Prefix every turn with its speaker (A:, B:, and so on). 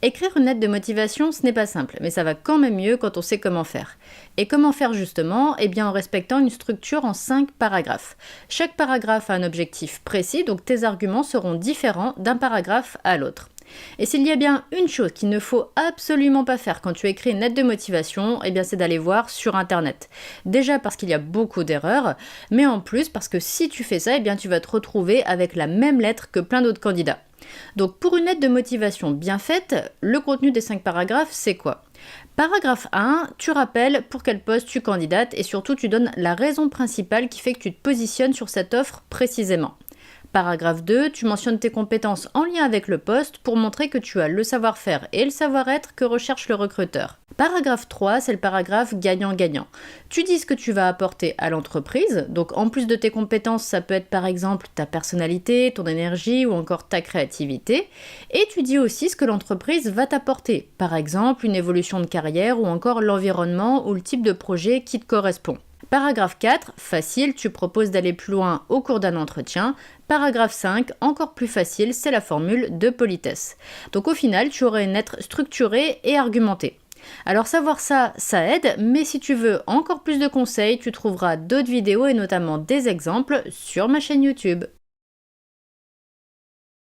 A: Écrire une lettre de motivation, ce n'est pas simple, mais ça va quand même mieux quand on sait comment faire. Et comment faire justement? Eh bien en respectant une structure en 5 paragraphes. Chaque paragraphe a un objectif précis, donc tes arguments seront différents d'un paragraphe à l'autre. Et s'il y a bien une chose qu'il ne faut absolument pas faire quand tu écris une lettre de motivation, eh bien c'est d'aller voir sur internet. Déjà parce qu'il y a beaucoup d'erreurs, mais en plus parce que si tu fais ça, eh bien tu vas te retrouver avec la même lettre que plein d'autres candidats. Donc pour une lettre de motivation bien faite, le contenu des 5 paragraphes, c'est quoi? Paragraphe 1, tu rappelles pour quel poste tu candidates et surtout tu donnes la raison principale qui fait que tu te positionnes sur cette offre précisément. Paragraphe 2, tu mentionnes tes compétences en lien avec le poste pour montrer que tu as le savoir-faire et le savoir-être que recherche le recruteur. Paragraphe 3, c'est le paragraphe gagnant-gagnant. Tu dis ce que tu vas apporter à l'entreprise, donc en plus de tes compétences, ça peut être par exemple ta personnalité, ton énergie ou encore ta créativité, et tu dis aussi ce que l'entreprise va t'apporter, par exemple une évolution de carrière ou encore l'environnement ou le type de projet qui te correspond. Paragraphe 4, facile, tu proposes d'aller plus loin au cours d'un entretien. Paragraphe 5, encore plus facile, c'est la formule de politesse. Donc au final, tu aurais une lettre structurée et argumentée. Alors savoir ça, ça aide, mais si tu veux encore plus de conseils, tu trouveras d'autres vidéos et notamment des exemples sur ma chaîne YouTube.